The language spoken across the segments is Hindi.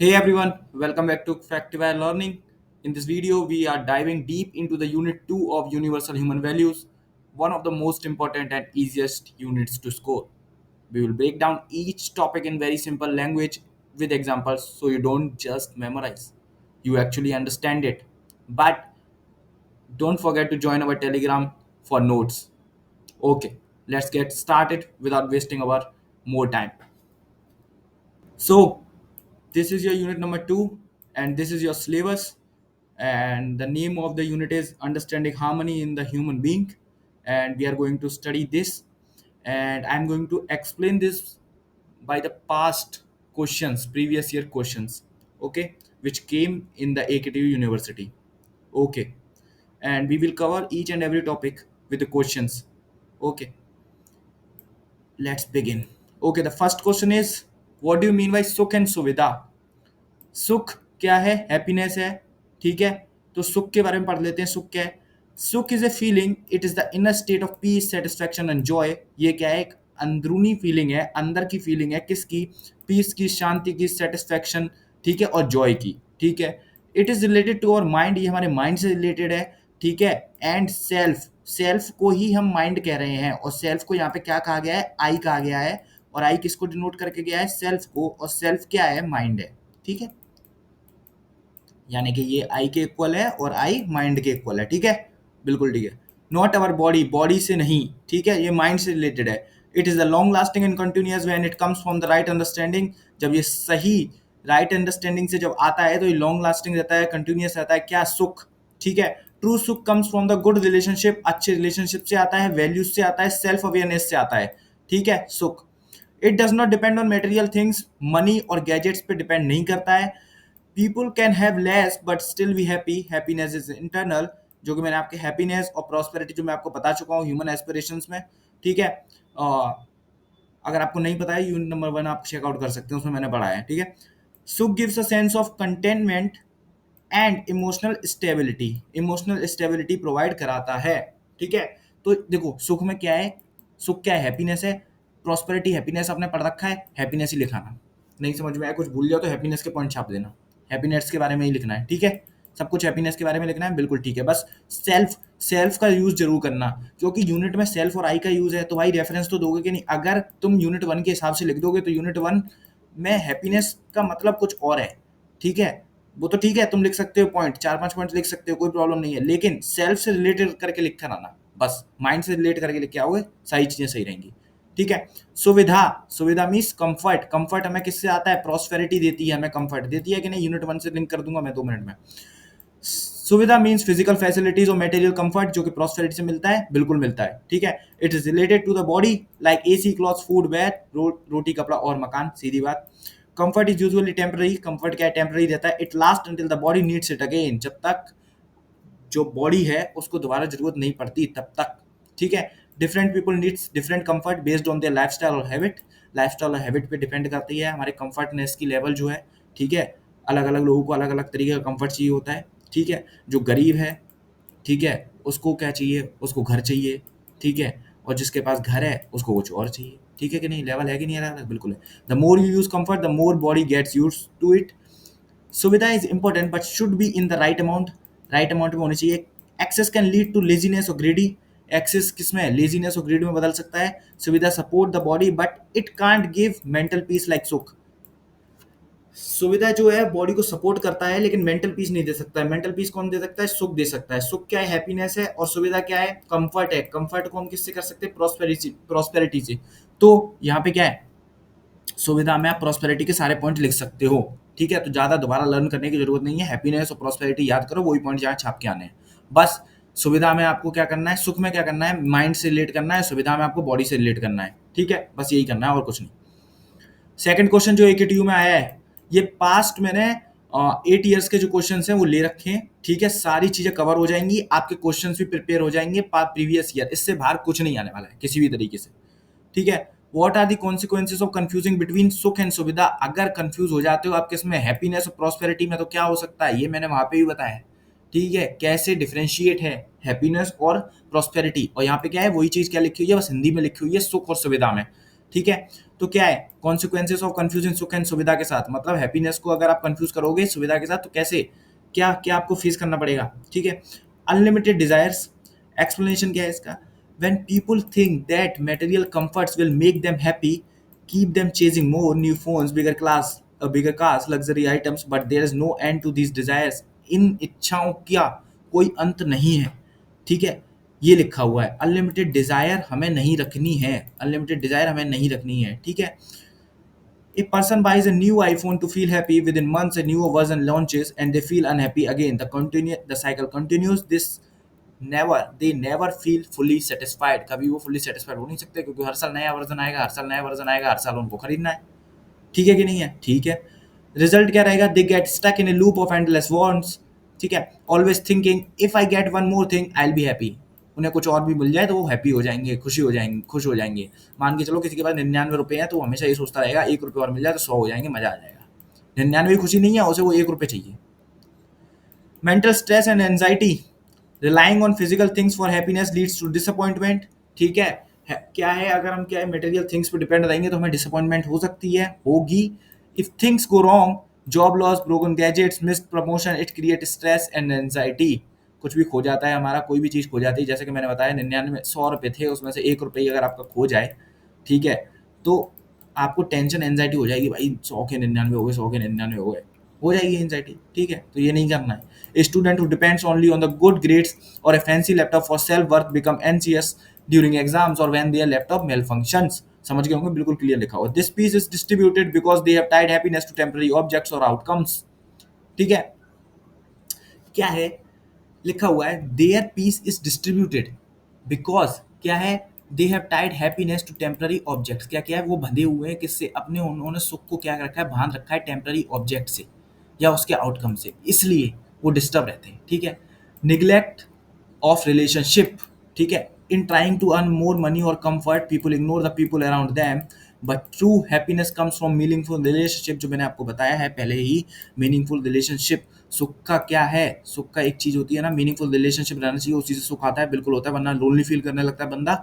Hey everyone, welcome back to Factiware Learning. In this video, we are diving deep into the Unit 2 of Universal Human Values, one of the most important and easiest units to score. We will break down each topic in very simple language with examples so you don't just memorize, you actually understand it. But don't forget to join our Telegram for notes. Okay, let's get started without wasting our more time. So, this is your unit number 2 and this is your syllabus, and the name of the unit is understanding harmony in the human being, and we are going to study this, and I'm going to explain this by the past questions, previous year questions, okay, which came in the AKTU University. Okay, and we will cover each and every topic with the questions. Okay, let's begin. Okay, the first question is, what do you mean by sukh and suvidha? सुख क्या है? हैप्पीनेस है। ठीक है, तो सुख के बारे में पढ़ लेते हैं। सुख क्या है? सुख is a feeling, it is the inner state of peace, satisfaction and Joy. ये क्या है? एक अंदरूनी फीलिंग है, अंदर की फीलिंग है। किसकी? पीस की, शांति की, सेटिस्फैक्शन, ठीक है, और जॉय की। ठीक है, it is related to our mind, ये हमारे माइंड से रिलेटेड है। ठीक है, एंड सेल्फ, सेल्फ को ही हम माइंड कह रहे हैं, और सेल्फ को यहाँ पे क्या कहा गया है? आई कहा गया है। और आई किसको डिनोट करके गया है? सेल्फ को, और सेल्फ क्या है? माइंड है। ठीक है, यानी कि ये आई के इक्वल है और आई माइंड के इक्वल है। ठीक है, बिल्कुल ठीक है। नॉट अवर बॉडी, बॉडी से नहीं। ठीक है, ये माइंड से रिलेटेड है। It is the long lasting and continuous when it comes from the right understanding. जब ये सही राइट अंडरस्टैंडिंग से जब आता है तो ये लॉन्ग लास्टिंग रहता है, कंटिन्यूअस रहता है। क्या? सुख। ठीक है, ट्रू सुख comes from the good relationship, अच्छे रिलेशनशिप से आता है, वैल्यूज से आता है, सेल्फ अवेयरनेस से आता है। ठीक है, सुख। It does not depend on material things, money और गैजेट्स पे डिपेंड नहीं करता है। People can have less but still be happy, happiness is internal. जो कि मैंने आपके हैप्पीनेस और प्रॉस्पेरिटी जो मैं आपको बता चुका हूँ ह्यूमन एस्पिरेशंस में। ठीक है, अगर आपको नहीं पता है, यूनिट नंबर 1 आप चेकआउट कर सकते हैं, उसमें मैंने पढ़ा है। ठीक है, सुख gives a sense of containment and emotional stability, emotional stability provide कराता है। ठीक है, तो देखो सुख में क्या है? सुख क्या है? हैप्पीनेस है। प्रॉस्पेरिटी, हैप्पीनेस आपने पढ़ रखा है, हैप्पीनेस ही लिखाना। नहीं समझ में आया, कुछ भूल जाओ तो हैप्पीनेस के पॉइंट छाप देना। हैप्पीनेस के बारे में ही लिखना है। ठीक है, सब कुछ हैप्पीनेस के बारे में लिखना है, बिल्कुल ठीक है। बस सेल्फ, सेल्फ का यूज जरूर करना, क्योंकि यूनिट में सेल्फ और आई का यूज है, तो भाई रेफरेंस तो दोगे कि नहीं? अगर तुम यूनिट 1 के हिसाब से लिख दोगे तो यूनिट 1 में हैप्पीनेस का मतलब कुछ और है। ठीक है, वो तो ठीक है, तुम लिख सकते हो पॉइंट, 4-5 पॉइंट लिख सकते हो, कोई प्रॉब्लम नहीं है, लेकिन सेल्फ से रिलेटेड करके लिख कर आना। बस माइंड से रिलेट करके लिख के आओगे, सारी चीजें सही रहेंगी। ठीक है, सुविधा, सुविधा मीन्स कंफर्ट। कंफर्ट हमें किससे आता है? प्रॉस्पेरिटी देती है, हमें कंफर्ट देती है कि नहीं? यूनिट 1 से लिंक कर दूंगा मैं 2 मिनट में। सुविधा मीन्स फिजिकल फैसिलिटीज और मटेरियल कंफर्ट, जो कि प्रॉस्पेरिटी से मिलता है, बिल्कुल मिलता है। ठीक है, it is related to the body, like AC, clothes, food, bed, रोटी, कपड़ा और मकान, सीधी बात। Comfort is usually temporary, comfort क्या है? टेम्पररी रहता है। It last until the body needs it again, जब तक जो बॉडी है उसको दोबारा जरूरत नहीं पड़ती तब तक। ठीक है, different people needs different comfort based on their lifestyle और हैबिट, लाइफस्टाइल और हैबिट पे डिपेंड करती है हमारे कंफर्टनेस की लेवल जो है। ठीक है, अलग अलग लोगों को अलग अलग तरीके का कंफर्ट चाहिए होता है। ठीक है, जो गरीब है, ठीक है, उसको क्या चाहिए? उसको घर चाहिए। ठीक है, और जिसके पास घर है उसको कुछ और चाहिए। ठीक है कि नहीं? लेवल है कि नहीं? अलग अलग, बिल्कुल है। The more you use comfort the more body gets used to it. सुविधा is important but should be in the right amount, right amount में होनी चाहिए। Excess can lead to laziness और ग्रीडी, एक्सेस किस में? लेजीनेस और ग्रीड में बदल सकता है। सुविधा support the body but it can't give mental peace like सुख। सुविधा जो है बॉडी को सपोर्ट करता है लेकिन मेंटल पीस नहीं दे सकता है। मेंटल पीस कौन दे सकता है? सुख दे सकता है। सुख क्या है? हैप्पीनेस है। और सुविधा क्या है? कंफर्ट है। कंफर्ट को हम किससे कर सकते हैं? प्रॉस्पेरिटी, प्रॉस्पेरिटी से। तो यहाँ पे क्या है? सुविधा में आप प्रॉस्पेरिटी के सारे पॉइंट लिख सकते हो। ठीक है, तो ज्यादा दोबारा लर्न करने की जरूरत नहीं है। हैप्पीनेस और प्रॉस्पेरिटी याद करो, वही पॉइंट यहाँ छाप के आने हैं बस। सुविधा में आपको क्या करना है? सुख में क्या करना है? माइंड से रिलेट करना है। सुविधा में आपको बॉडी से रिलेट करना है। ठीक है, बस यही करना है और कुछ नहीं। सेकंड क्वेश्चन जो AKTU में आया है, ये पास्ट मैंने 8 ईयर्स के जो क्वेश्चन हैं वो ले रखे हैं। ठीक है, सारी चीजें कवर हो जाएंगी, आपके क्वेश्चन भी प्रिपेयर हो जाएंगे प्रीवियस ईयर। इससे बाहर कुछ नहीं आने वाला है किसी भी तरीके से। ठीक है, what are the consequences of confusing between sukh and suvidha? अगर कंफ्यूज हो जाते हो आप किसमें? हैप्पीनेस और प्रॉस्पेरिटी में, तो क्या हो सकता है? ये मैंने वहां पे भी बताया है। ठीक है, कैसे डिफरेंशिएट है हैप्पीनेस और प्रॉस्पेरिटी। और यहाँ पे क्या है? वही चीज क्या लिखी हुई है? बस हिंदी में लिखी हुई है, सुख और सुविधा में। ठीक है, तो क्या है कॉन्सिक्वेंसेस ऑफ कंफ्यूजन सुख एंड सुविधा के साथ, मतलब हैप्पीनेस को अगर आप कंफ्यूज करोगे सुविधा के साथ तो कैसे, क्या क्या आपको फेस करना पड़ेगा, ठीक है। अनलिमिटेड डिजायर्स, एक्सप्लेनेशन क्या है इसका, when people think that material comforts will make them happy, keep them chasing more new phones, bigger cars, luxury items, but there is no end to these desires. इन इच्छाओं का कोई अंत नहीं है, ठीक है। ये लिखा हुआ है अनलिमिटेड डिजायर हमें नहीं रखनी है, अनलिमिटेड डिजायर हमें नहीं रखनी है, ठीक है। A person buys a new iPhone to feel happy. Within months, a newer version launches, and they feel unhappy again. The cycle continues. They never feel fully satisfied. कभी वो fully satisfied हो नहीं सकते क्योंकि हर साल नया वर्जन आएगा, हर साल नया वर्जन आएगा, हर साल उनको खरीदना है, ठीक है कि नहीं है, ठीक है। रिजल्ट क्या रहेगा, they get stuck in a loop of endless wants, ठीक है। Always thinking if I get one more thing I will be happy, उन्हें कुछ और भी मिल जाए तो वो हैप्पी हो जाएंगे, खुश हो जाएंगे। मान के चलो किसी के पास 99 रुपए हैं तो वो हमेशा ये सोचता रहेगा 1 रुपये और मिल जाए तो 100 हो जाएंगे, मजा आ जाएगा। 99 खुशी नहीं है, उसे वो 1 रुपये चाहिए। Mental stress and anxiety, relying on physical things for happiness leads to disappointment, ठीक क्या है अगर हम क्या है मटेरियल थिंग्स पे डिपेंड रहेंगे तो हमें डिसअपॉइंटमेंट हो सकती है, होगी। If things go wrong, job loss, broken gadgets, missed promotion, it create stress and anxiety. कुछ भी खो जाता है हमारा, कोई भी चीज़ खो जाती है, जैसे कि मैंने बताया 99 100 रुपये थे उसमें से 1 रुपये अगर आपका खो जाए, ठीक है, तो आपको टेंशन एंजाइटी हो जाएगी, भाई 100 के 99 हो गए, 100 के 99 हो जाएगी एंजाइटी, ठीक है। तो ये नहीं करना है। A student who depends only on the good grades or a fancy laptop for self-worth become anxious during exams or when their laptop malfunctions. समझ गए होंगे, बिल्कुल क्लियर लिखा हुआ। This piece is distributed because they have tied happiness to temporary objects or outcomes. ठीक है, क्या है लिखा हुआ है, their piece is distributed because क्या है, they have tied happiness to temporary objects. क्या क्या है, वो बंधे हुए हैं किससे, अपने, उन्होंने सुख को क्या रखा है, बांध रखा है टेम्पररी ऑब्जेक्ट से या उसके आउटकम से, इसलिए वो डिस्टर्ब रहते हैं, ठीक है। निग्लेक्ट ऑफ रिलेशनशिप, ठीक है। In trying to earn more money और comfort people ignore the people around them, but true happiness comes from meaningful relationship, जो मैंने आपको बताया है पहले ही। मीनिंगफुल रिलेशनशिप, सुख का क्या है, सुख का एक चीज होती है ना, मीनिंगफुल रिलेशनशिप रहना चाहिए, उसी से सुख आता है, बिल्कुल होता है, वरना लोनली फील करने लगता है बंदा,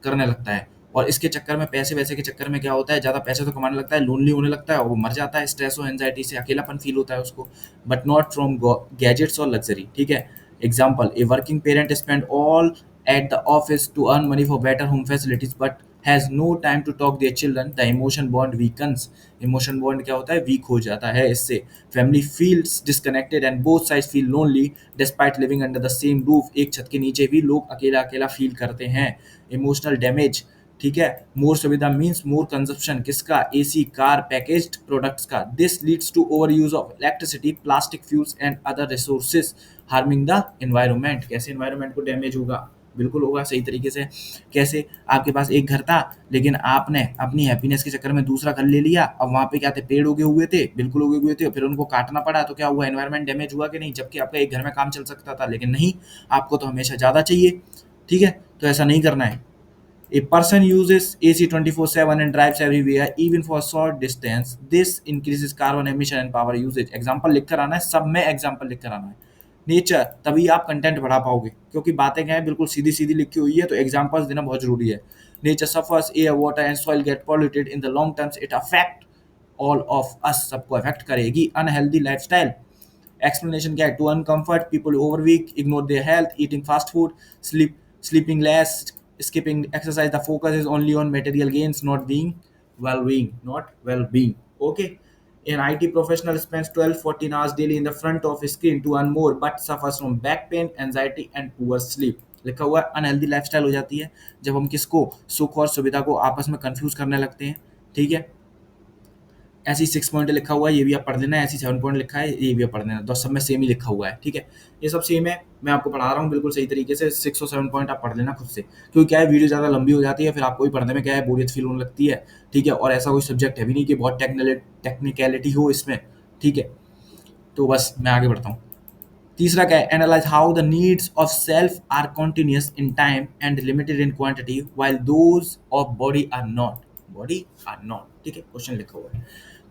करने लगता है। और इसके चक्कर में, पैसे वैसे के चक्कर में क्या होता है, ज़्यादा पैसे तो कमाने लगता है, लोनली होने लगता है और वो मर जाता है, स्ट्रेस और एंजाइटी से अकेलापन फील होता है उसको, बट नॉट फ्रॉम गैजेट्स और लग्जरी, ठीक है। Example, a working parent spend all at the office to earn money for better home facilities but has no time to talk their children, the emotion bond weakens. Emotion bond क्या होता है, वीक हो जाता है इससे। Family feels disconnected and both sides feel lonely despite living under the same roof. एक छत के नीचे भी लोग अकेला अकेला फील करते हैं। Emotional damage, ठीक है। More suvidha means more consumption, किसका, एसी, कार, पैकेज्ड प्रोडक्ट्स का। This leads to over use of electricity, plastic fuels and other resources, harming the environment. कैसे एनवायरनमेंट को डैमेज होगा, बिल्कुल होगा, सही तरीके से। कैसे, आपके पास एक घर था लेकिन आपने अपनी हैप्पीनेस के चक्कर में दूसरा घर ले लिया, अब वहाँ पे क्या थे, पेड़ उगे हुए थे, बिल्कुल उगे हुए थे, फिर उनको काटना पड़ा, तो क्या हुआ, एनवायरनमेंट डैमेज हुआ कि नहीं। जबकि आपका एक घर में काम चल सकता था, लेकिन नहीं, आपको तो हमेशा ज़्यादा चाहिए, ठीक है। तो ऐसा नहीं करना है। A person uses AC 24/7 and drives everywhere, even for a short distance. This increases carbon emission and power usage. Example लिख कर आना है, सब में example लिख कर आना है। नेचर, तभी आप कंटेंट बढ़ा पाओगे, क्योंकि बातें क्या है, बिल्कुल सीधी सीधी लिखी हुई है, तो एग्जाम्पल्स देना बहुत जरूरी है। Nature suffers, air, water and soil get polluted, in the long terms it affect all of us, सबको अफेक्ट करेगी। अनहेल्दी लाइफस्टाइल, एक्सप्लेनेशन क्या है, to earn comfort people overwork, ignore their health, eating fast food, sleeping less, skipping exercise. The focus is only on material gains, not well-being. Okay. An IT professional spends 12-14 hours daily in the front of a screen to earn more, but suffers from back pain, anxiety, and poor sleep. लिखा हुआ है अनहेल्दी लाइफस्टाइल हो जाती है जब हम किसको, सुख और सुविधा को आपस में कंफ्यूज करने लगते हैं, ठीक है। ऐसी 6 पॉइंट लिखा हुआ है, ये भी आप पढ़ लेना, ऐसी 7 पॉइंट लिखा है, ये भी आप पढ़ लेना, तो सब में सेम ही लिखा हुआ है, ठीक है। ये सब सेम है, मैं आपको पढ़ा रहा हूँ बिल्कुल सही तरीके से। 6 और 7 पॉइंट आप पढ़ लेना खुद से, क्योंकि क्या है, वीडियो ज़्यादा लंबी हो जाती है, फिर आपको भी पढ़ने में क्या है, बोरियत फील होने लगती है, ठीक है। और ऐसा कोई सब्जेक्ट है भी नहीं कि बहुत टेक्निकलिटी हो इसमें, ठीक है। तो बस मैं आगे बढ़ता हूँ। तीसरा क्या है, analyse how the needs of self are continuous in time and limited in quantity while those of body are not, ठीक है। क्वेश्चन लिखा हुआ है,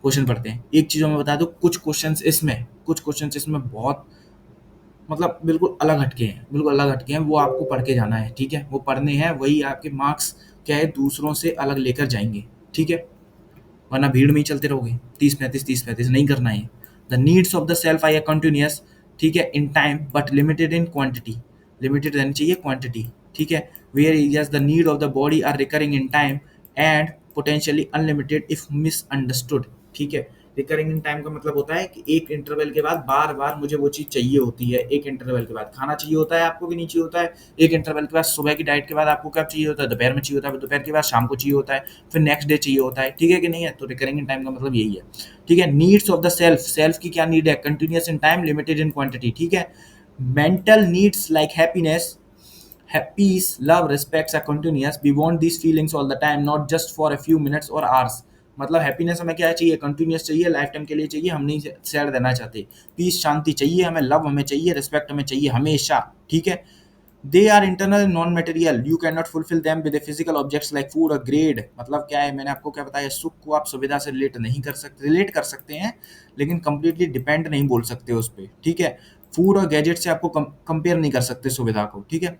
क्वेश्चन पढ़ते हैं। एक चीज़ मैं बता दूं, कुछ क्वेश्चंस इसमें बहुत, मतलब बिल्कुल अलग हटके हैं, वो आपको पढ़ के जाना है, ठीक है। वो पढ़ने हैं, वही आपके मार्क्स क्या है, दूसरों से अलग लेकर जाएंगे, ठीक है। वरना भीड़ में ही चलते रहोगे 30 35 30 35, नहीं करना है। The needs of the self I continuous, ठीक है, in time but limited in quantity, limited रहनी चाहिए क्वांटिटी, ठीक है। Whereas the need of the body are recurring in time and potentially unlimited if misunderstood, ठीक है। रिकरिंग इन टाइम का मतलब होता है कि एक इंटरवल के बाद बार बार मुझे वो चीज़ चाहिए होती है। एक इंटरवल के बाद खाना चाहिए होता है आपको कि नहीं चाहिए होता है। एक इंटरवल के बाद सुबह की डाइट के बाद आपको क्या चाहिए होता है, दोपहर में चाहिए होता है, फिर दोपहर के बाद शाम को चाहिए होता है, फिर नेक्स्ट डे चाहिए होता है, ठीक है कि नहीं है। तो रिकरिंग इन टाइम का मतलब यही है, ठीक है। Needs of the self, self की क्या नीड है, continuous in time, limited in quantity, ठीक है। Mental needs like happiness, peace, love, respects are continuous. We want these feelings all the time, not just for a few minutes or hours. मतलब हैप्पीनेस हमें क्या चाहिए, कंटिन्यूस चाहिए, लाइफ टाइम के लिए चाहिए, हम नहीं सैड रहना चाहते। पीस, शांति चाहिए हमें, लव हमें चाहिए, रिस्पेक्ट हमें चाहिए हमेशा, ठीक है। They are internal non material, you can not fulfil them with physical objects like food और ग्रेड। मतलब क्या है, मैंने आपको क्या बताया, सुख को आप सुविधा से रिलेट नहीं कर सकते, रिलेट कर सकते हैं लेकिन कंप्लीटली डिपेंड नहीं बोल सकते उस पर, ठीक है। फूड और गैजेट से आपको कंपेयर नहीं कर सकते सुविधा को, ठीक है।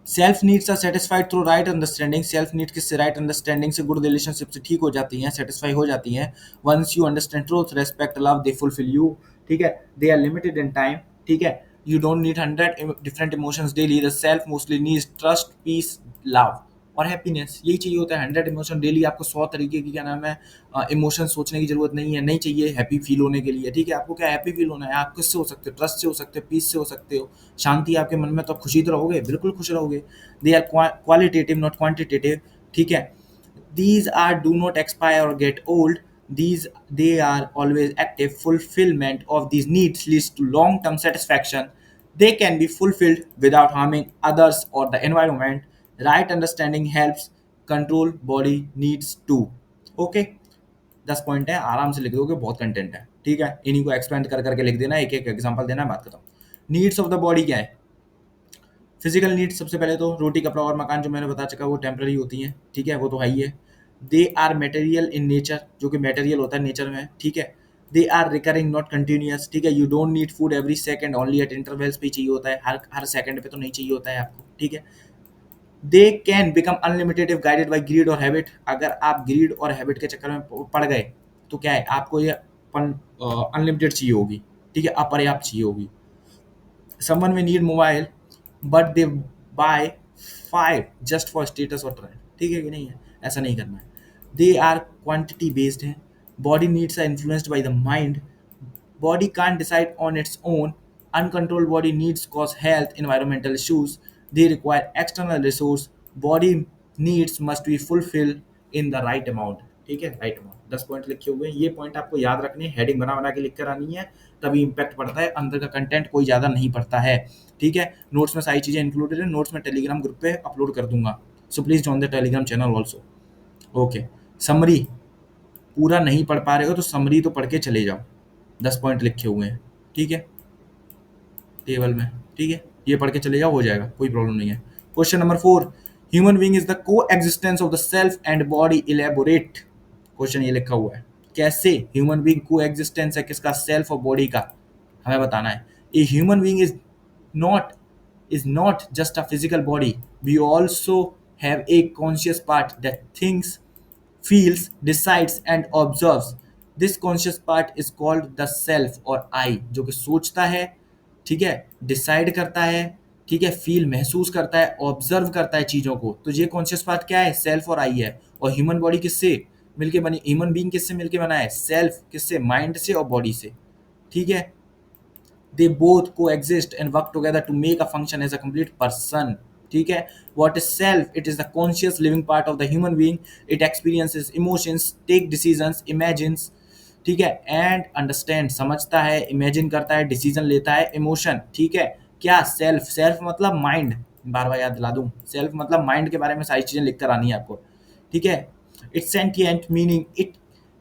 Self needs are satisfied through right understanding, self need किससे, राइट अंडरस्टैंडिंग से, गुड रिलेशनशिप से ठीक हो जाती हैं, सेटिस्फाई हो जाती हैं। Once you understand truth, respect, love, they fulfil you, ठीक है। They are limited in time, ठीक है। You don't need 100 different emotions daily, the self mostly needs trust, peace, love और हैप्पीनेस, यही चाहिए होता है। 100 इमोशन डेली, आपको 100 तरीके की क्या नाम है इमोशन सोचने की जरूरत नहीं है, नहीं चाहिए हैप्पी फील होने के लिए, ठीक है। आपको क्या हैप्पी फील होना है, आप किससे हो सकते हो, ट्रस्ट से हो सकते हो, पीस से हो सकते हो, शांति आपके मन में, तो खुशी तो रहोगे, बिल्कुल खुश रहोगे। They are qualitative not quantitative, ठीक है। these are do not expire or get old, these they are always active. Fulfillment of these needs leads to long term satisfaction, they can be fulfilled without harming others or the environment. Right understanding helps control body needs too. Okay, 10 point है, आराम से लिख दोगे, बहुत कंटेंट है, ठीक है। इन्हीं को एक्सपेंड कर करके लिख देना, एक एक एग्जांपल देना, बात करता हूँ। नीड्स ऑफ द बॉडी क्या है, फिजिकल नीड्स सबसे पहले तो रोटी कपड़ा और मकान, जो मैंने बता चुका वो टेम्पररी होती हैं, ठीक है, वो तो है ही है। They are material in nature, जो कि मटेरियल होता है नेचर में, ठीक है। They are recurring not continuous, ठीक है। You don't need food every second, only at intervals पे चाहिए होता है, हर हर सेकंड पे तो नहीं चाहिए होता है आपको, ठीक है। They can become unlimited if guided by greed और हैबिट, अगर आप ग्रीड और हैबिट के चक्कर में पड़ गए तो क्या है, आपको ये अनलिमिटेड चाहिए होगी, ठीक है, अपर्याप्त चाहिए होगी। Someone may need mobile but they buy 5 just for status or trend, ठीक है कि नहीं है, ऐसा नहीं करना है। दे आर क्वांटिटी बेस्ड है, body needs are influenced by the mind, body can't decide on its own, uncontrolled body needs cause health environmental issues, they require external resource, body needs must be fulfilled in the right amount, ठीक है, राइट अमाउंट। 10 पॉइंट लिखे हुए हैं, ये पॉइंट आपको याद रखने, हेडिंग बना बना के लिख कर आनी है, तभी इम्पैक्ट पड़ता है, अंदर का कंटेंट कोई ज़्यादा नहीं पड़ता है, ठीक है। नोट्स में सारी चीज़ें इंक्लूडेड है, नोट्स में टेलीग्राम ग्रुप पे अपलोड कर दूंगा, so please join the Telegram channel also. Okay, summary पूरा नहीं पढ़ पा रहे हो तो समरी तो पढ़ के चले जाओ, 10 पॉइंट लिखे हुए हैं, ठीक है, टेबल में, ठीक है, ये पढ़ के चले जाओ, हो जाएगा, कोई प्रॉब्लम नहीं है। Question number 4, human being is the coexistence of the self and body, elaborate. Question ये लिखा हुआ है, कैसे ह्यूमन बीइंग को एग्जिस्टेंस है किसका, सेल्फ और बॉडी का, हमें बताना है। A human being not is not just a physical body, we also have a conscious part that thinks, feels, decides and observes. This conscious part is called the self or I, जो कि सोचता है, ठीक है, डिसाइड करता है, ठीक है, फील महसूस करता है, ऑब्जर्व करता है चीज़ों को। तो ये कॉन्शियस पार्ट क्या है, सेल्फ और आई है। और ह्यूमन बॉडी किससे मिलके बनी, ह्यूमन बीइंग किससे मिलके बना है, सेल्फ किससे, माइंड से और बॉडी से, ठीक है। they both coexist and work together to make a function as a complete person, ठीक है। what is self, it is the conscious living part of the human being, it experiences emotions, take decisions, imagines, ठीक है, and understand, समझता है, imagine करता है, decision लेता है, emotion, ठीक है। क्या सेल्फ, सेल्फ मतलब माइंड, बार बार याद दिला दूं, सेल्फ मतलब माइंड के बारे में सारी चीजें लिख कर आनी है आपको, ठीक है। It's sentient, meaning it,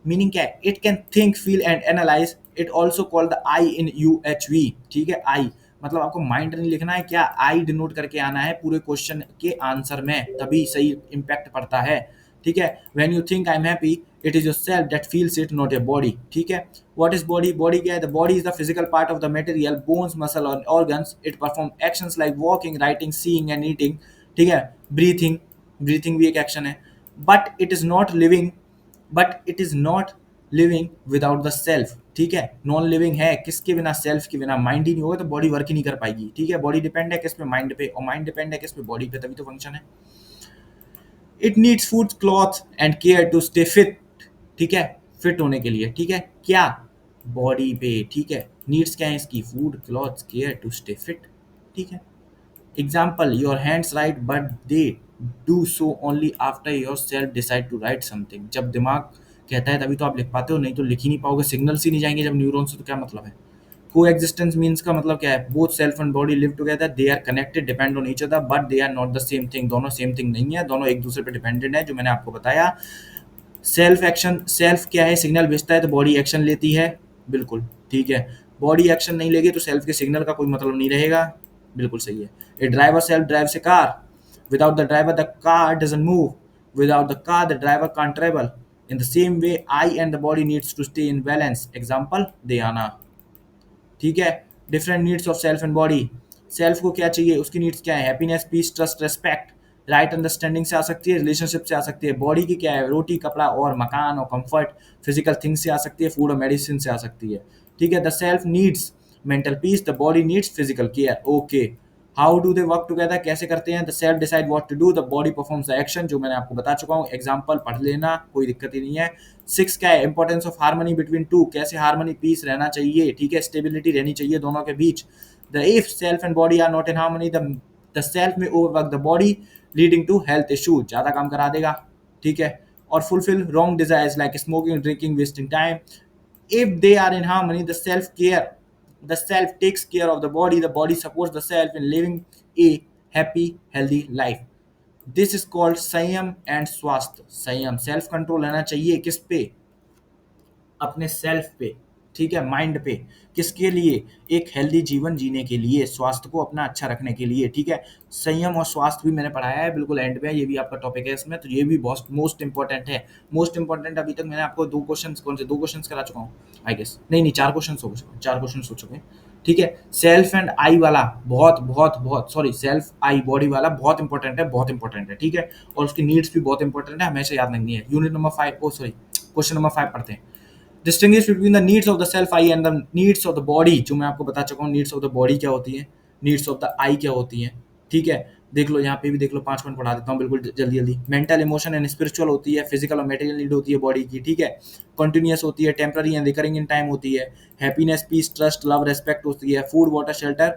meaning क्या है, it can think, feel and analyse, it also call the I in U H we, ठीक है। आई मतलब आपको माइंड नहीं लिखना है, क्या आई डिनोट करके आना है पूरे क्वेश्चन के आंसर में, तभी सही इम्पैक्ट पड़ता है, ठीक है। When you think I am happy, it is your self that feels it, not your body, ठीक है। व्हाट इज बॉडी, बॉडी क्या है, the body is the physical part of the material, bones, muscle और organs, it perform actions like walking, writing, seeing and eating, ठीक है। ब्रीथिंग, ब्रीथिंग भी एक एक्शन है, but it is not living but it is not living without the self. ठीक है, नॉन लिविंग है किसके बिना, सेल्फ के बिना। माइंड ही नहीं होगा तो बॉडी वर्क ही नहीं कर पाएगी। ठीक है, बॉडी डिपेंड है किस पे, माइंड पे, और माइंड डिपेंड है किस पे, बॉडी पे, तभी तो फंक्शन है। It needs food, cloth and care to stay fit. ठीक है, फिट होने के लिए। ठीक है, क्या, बॉडी पे। ठीक है, नीड्स क्या है इसकी, food, cloth, care to stay fit. ठीक है, example, your hands right but they do so only after your self decide to write something. जब दिमाग कहता है तभी तो आप लिख पाते हो, नहीं तो लिख ही नहीं पाओगे। सिग्नल्स ही नहीं जाएंगे जब न्यूरॉन से, तो क्या मतलब है। को एग्जिस्टेंस मीन्स का मतलब क्या है, both self and body live together, they are connected, depend on each other, but they are not the same thing. दोनों सेम थिंग नहीं है, दोनों एक दूसरे पे डिपेंडेंट है, जो मैंने आपको बताया। सेल्फ एक्शन, सेल्फ क्या है, सिग्नल भेजता है तो बॉडी एक्शन लेती है। बिल्कुल ठीक है, बॉडी एक्शन नहीं लेगी तो सेल्फ के सिग्नल का कोई मतलब नहीं रहेगा। बिल्कुल सही है। A driver self drives a car, without the driver the car doesn't move, without the car the driver can't travel. In the same way I and the body needs to stay in balance. Example, दयाना। ठीक है, different needs of self and body. Self को क्या चाहिए, उसकी नीड्स क्या है, happiness, peace, trust, respect, right understanding से आ सकती है, रिलेशनशिप से आ सकती है। बॉडी की क्या है, रोटी, कपड़ा और मकान और कंफर्ट, फिजिकल थिंग्स से आ सकती है, फूड और मेडिसिन से आ सकती है। ठीक है, the self needs mental peace, the body needs physical care. Okay, how do they work together, कैसे करते हैं। The self decide what to do, the body performs the action, जो मैंने आपको बता चुका हूँ। एग्जांपल पढ़ लेना, कोई दिक्कत ही नहीं है। 6 क्या है, importance of harmony between two, कैसे हार्मनी, पीस रहना चाहिए। ठीक है, स्टेबिलिटी रहनी चाहिए दोनों के बीच। The if self and body are not in harmony, the self may overwork the body, leading to health issue, ज्यादा काम करा देगा। ठीक है, और fulfil wrong desires like smoking, drinking, wasting time. If they are in harmony, the self takes care of the body supports the self in living a happy, healthy life. This is called संयम and स्वास्थ्य। संयम, सेल्फ कंट्रोल रहना चाहिए किस पे, अपने सेल्फ पे। ठीक है, माइंड पे, किसके लिए, एक हेल्दी जीवन जीने के लिए, स्वास्थ्य को अपना अच्छा रखने के लिए। ठीक है, संयम और स्वास्थ्य भी मैंने पढ़ाया है बिल्कुल एंड में, ये भी आपका टॉपिक है इसमें, तो ये भी बहुत मोस्ट इंपॉर्टेंट है। मोस्ट इंपॉर्टेंट, अभी तक मैंने आपको 2 क्वेश्चन, कौन से 2 क्वेश्चन करा चुका हूँ आई गेस, नहीं नहीं 4 क्वेश्चन हो चुके, 4 क्वेश्चन हो चुके हैं। ठीक है, सेल्फ एंड आई वाला बहुत बहुत बहुत, सॉरी, सेल्फ आई बॉडी वाला बहुत इंपॉर्टेंट है, बहुत इंपॉर्टेंट है। ठीक है, और उसकी नीड्स भी बहुत इंपॉर्टेंट है, हमेशा याद रखनी है। यूनिट नंबर 5, ओ सॉरी, क्वेश्चन नंबर 5 पढ़ते हैं। Distinguish between the needs of the self I and the needs of the body, जो मैं आपको बता चुका हूँ। नीड्स ऑफ द बॉडी क्या होती है, नीड्स ऑफ द आई क्या होती है। ठीक है, देख लो यहाँ पे भी देख लो, 5 पॉइंट पढ़ा देता हूँ बिल्कुल जल्दी जल्दी। मेंटल, इमोशन एंड स्पिरिचुअल होती है, फिजिकल और मेटेरियल नीड होती है बॉडी की। ठीक है, कंटिन्यूअस होती है, temporary and recurring in time होती है। Happiness, peace, trust, love, respect होती है। फूड, वाटर, शेल्टर,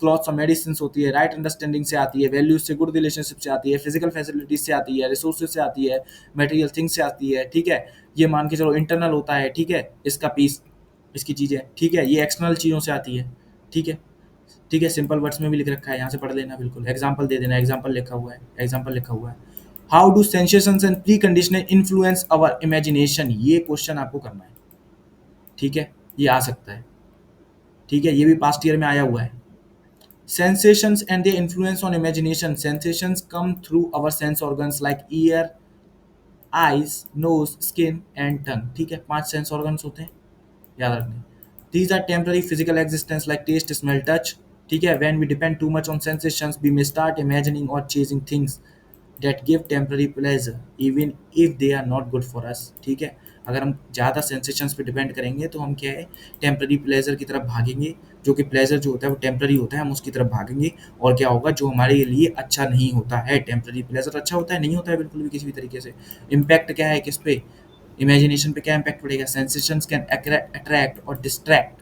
क्लॉथ्स और मेडिसिन होती है। राइट अंडरस्टैंडिंग से आती है, वैल्यूज से, गुड रिलेशनशिप से आती है, फिजिकल फैसिलिटीज से आती है, रिसोर्सेज से आती है, मटेरियल थिंग्स से आती है। ठीक है, ये मान के चलो इंटरनल होता है। ठीक है, इसका पीस, इसकी चीज़ें। ठीक है, ये एक्सटर्नल चीज़ों से आती है। ठीक है, ठीक है, सिंपल वर्ड्स में भी लिख रखा है, यहाँ से पढ़ लेना बिल्कुल। एग्जाम्पल दे देना, एग्जाम्पल लिखा हुआ है, एग्जाम्पल लिखा हुआ है। How do sensations and pre conditioner influence our imagination, ये क्वेश्चन आपको करना है। ठीक है, ये आ सकता है। ठीक है, ये भी पास्ट ईयर में आया हुआ है। Sensations and their influence on imagination. Sensations come through our sense organs like ear, eyes, nose, skin and tongue. ठीक है, 5 सेंस ऑर्गन्स होते हैं, याद रखना। These are temporary physical existence like taste, smell, touch. ठीक है, when we depend too much on sensations, we may start imagining or chasing things that give temporary pleasure, even if they are not good for us. ठीक है, अगर हम ज़्यादा सेंसेशंस पे डिपेंड करेंगे तो हम क्या है, टेम्पररी प्लेजर की तरफ भागेंगे, जो कि प्लेजर जो होता है वो टेम्पररी होता है, हम उसकी तरफ भागेंगे। और क्या होगा, जो हमारे लिए अच्छा नहीं होता है, टेम्पररी प्लेजर अच्छा होता है, नहीं होता है बिल्कुल भी किसी भी तरीके से। इम्पैक्ट क्या है किस पे, इमेजिनेशन पे क्या इम्पैक्ट पड़ेगा। सेंसेशंस कैन अट्रैक्ट और distract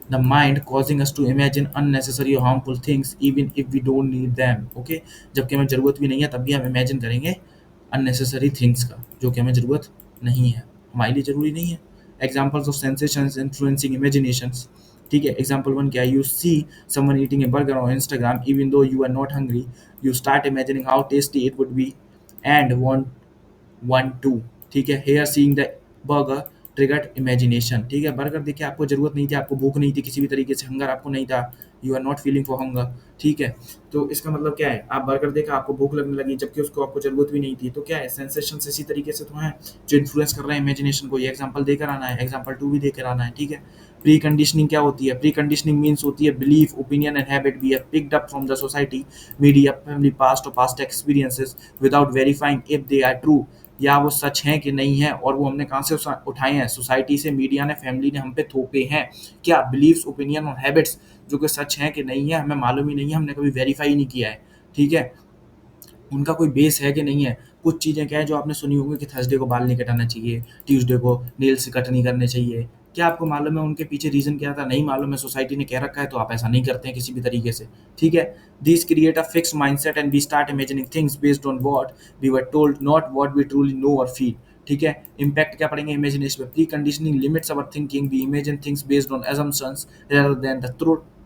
the mind, causing us to imagine unnecessary or harmful things even if we don't need them. Okay, जबकि हमें ज़रूरत भी नहीं है तब भी हम इमेजिन करेंगे unnecessary things का, जो कि हमें ज़रूरत नहीं है, हमारे लिए ज़रूरी नहीं है। Examples of sensations influencing imaginations. ठीक है, एग्जाम्पल 1 क्या है, you see someone eating a burger on Instagram even though you are not hungry, you start imagining how tasty it would be and want to। ठीक है, here seeing the burger triggered imagination. ठीक है, बर्गर देखिए आपको जरूरत नहीं थी, आपको भूख नहीं थी किसी भी तरीके से, हंगर आपको नहीं था, you are not feeling for hunger. ठीक है, तो इसका मतलब क्या है, आप बर्गर देखा आपको भूख लगने लगी जबकि उसको आपको जरूरत भी नहीं थी, तो क्या है, सेंसेशन इसी तरीके से तो हैं जो इन्फ्लुएंस कर रहे हैं इमेजिनेशन को। ये एग्जाम्पल देकर आना है, एग्जाम्पल 2 भी देकर आना है। ठीक है, प्री कंडीशनिंग क्या होती है, प्री कंडीशनिंग मीन्स होती है belief, opinion and habit we have picked up from the society, media, family, past और past experiences without verifying if they are true. या वो सच हैं कि नहीं है, और वो हमने कहाँ से उठाए हैं? सोसाइटी से, मीडिया ने, फैमिली ने हम पे थोपे हैं। क्या बिलीव्स, ओपिनियन और हैबिट्स जो कि सच हैं कि नहीं है हमें मालूम ही नहीं है, हमने कभी वेरीफाई नहीं किया है। ठीक है, उनका कोई बेस है कि नहीं है। कुछ चीज़ें क्या है जो आपने सुनी होंगी कि थर्सडे को बाल नहीं कटाना चाहिए, ट्यूसडे को नेल्स कट नहीं करने चाहिए। क्या आपको मालूम है उनके पीछे रीज़न क्या था? नहीं मालूम है, सोसाइटी ने कह रखा है तो आप ऐसा नहीं करते हैं किसी भी तरीके से। ठीक है? This create a fixed mindset and we start imagining things based on what we were told, not what we truly know और फील। ठीक है? इम्पैक्ट क्या पड़ेंगे इमेजिनेशन पे? Pre conditioning limits our thinking, we imagine things based on assumptions rather than the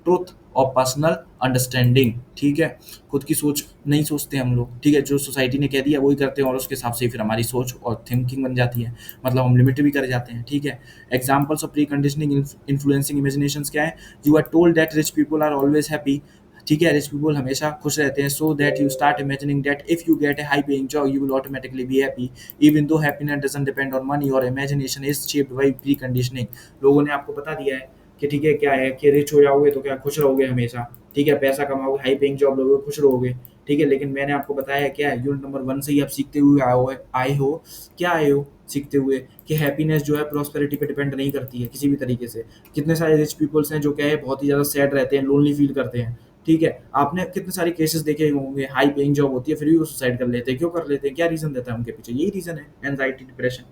truth और पर्सनल अंडरस्टैंडिंग। ठीक है, खुद की सोच नहीं सोचते हम लोग। ठीक है, जो सोसाइटी ने कह दिया वही करते हैं और उसके हिसाब से ही फिर हमारी सोच और थिंकिंग बन जाती है, मतलब हम लिमिट भी कर जाते हैं। ठीक है, examples of pre conditioning influencing imagination क्या है? You are told that rich people are always happy. ठीक है, रिच पीपल हमेशा खुश रहते हैं, so that you start imagining that if you get a high paying job you will automatically be happy, even though happiness doesn't depend on money और imagination is shaped by pre conditioning. लोगों ने आपको बता दिया है कि ठीक है क्या है कि रिच हो जाओगे तो क्या खुश रहोगे हमेशा। ठीक है, पैसा कमाओगे, हाई पेइंग जॉब लोगे, खुश रहोगे। ठीक है, लेकिन मैंने आपको बताया है क्या है, यूनिट नंबर 1 से ही आप सीखते हुए आए हो। क्या आए हो सीखते हुए? कि हैप्पीनेस जो है प्रॉस्पेरिटी पे डिपेंड नहीं करती है किसी भी तरीके से। कितने सारे रिच पीपल्स हैं जो क्या है बहुत ही ज़्यादा सैड रहते हैं, लोनली फील करते हैं। ठीक है, आपने कितने सारे केसेस देखे होंगे, हाई पेइंग जॉब होती है फिर भी वो सुसाइड कर लेते हैं। क्यों कर लेते हैं? क्या रीज़न रहता है उनके पीछे? यही रीज़न है, एंजाइटी, डिप्रेशन।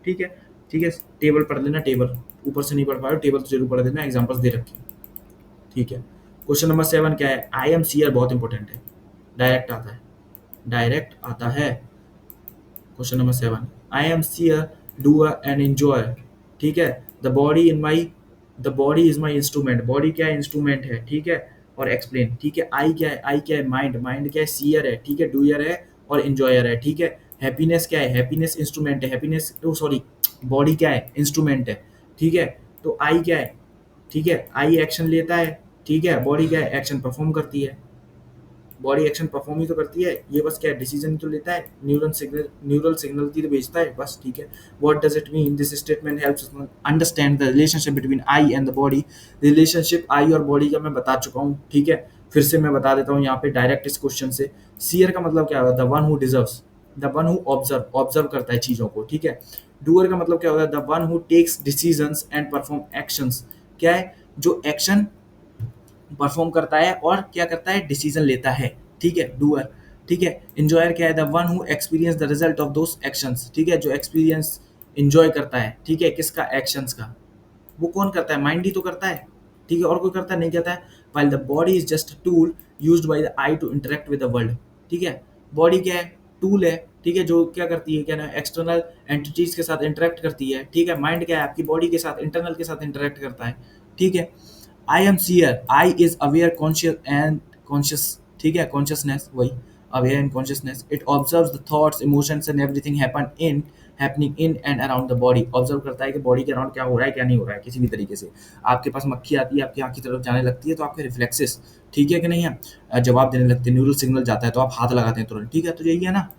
ठीक है, ठीक है, टेबल पढ़ लेना, टेबल ऊपर से नहीं पढ़ पाए टेबल तो जरूर पढ़ देना, एग्जाम्पल्स दे रखे हैं। ठीक है, क्वेश्चन नंबर 7 क्या है? आई एम सीयर बहुत इंपॉर्टेंट है, डायरेक्ट आता है, डायरेक्ट आता है। Question number 7, I am seer doer and enjoy. ठीक है, the body is my instrument, body क्या है? इंस्ट्रूमेंट है। ठीक है, और एक्सप्लेन। ठीक है, आई क्या है? आई क्या है? माइंड, माइंड क्या है? सीयर है। ठीक है, डूयर है और एंजॉयर है। ठीक है, हैप्पीनेस क्या है? हैप्पीनेस इंस्ट्रूमेंट है, हैप्पीनेस ओ सॉरी, बॉडी क्या है? इंस्ट्रूमेंट है। ठीक है, तो आई क्या है? ठीक है, आई एक्शन लेता है। ठीक है, बॉडी क्या है? एक्शन परफॉर्म करती है। बॉडी एक्शन परफॉर्म ही तो करती है, ये बस क्या है? डिसीजन तो लेता है, न्यूरल सिग्नल की तो भेजता है बस। ठीक है, what does it mean? This statement helps us understand the relationship between I and the body. Relationship I और बॉडी का मैं बता चुका हूँ। ठीक है, फिर से मैं बता देता हूँ यहाँ पे डायरेक्ट इस क्वेश्चन से। सीयर का मतलब क्या होता है? The one who deserves, the one who observe, observe करता है चीजों को। ठीक है, डूअर का मतलब क्या होता है? The one who takes decisions and perform actions. क्या है? जो एक्शन परफॉर्म करता है और क्या करता है? डिसीजन लेता है। ठीक है, डूअर। ठीक है, इंजॉयर क्या है? The one who experience the result of those actions. ठीक है, जो एक्सपीरियंस इंजॉय करता है। ठीक है, किसका? एक्शंस का। वो कौन करता है? माइंड ही तो करता है। ठीक है, और कोई करता है? नहीं कहता है। While the body is just a tool used by the I to interact with the world. ठीक है, बॉडी क्या है? टूल है। ठीक है, जो क्या करती है? क्या ना, एक्सटर्नल एंटिटीज के साथ इंटरेक्ट करती है। ठीक है, माइंड क्या है? आपकी बॉडी के साथ, इंटरनल के साथ इंटरेक्ट करता है। ठीक है, I am seer, I is aware, conscious and conscious. ठीक है, कॉन्शियसनेस वही, aware and consciousness. It observes the thoughts, emotions and everything happening in and around the body. Observe करता है कि बॉडी के अराउंड क्या हो रहा है, क्या नहीं हो रहा है किसी भी तरीके से। आपके पास मक्खी आती है, आपकी आंख की तरफ जाने लगती है तो आपके रिफ्लेक्सेस, ठीक है कि नहीं है, जवाब देने लगते हैं, न्यूरल सिग्नल जाता है तो आप हाथ लगाते हैं तुरंत। ठीक है, तो यही है ना।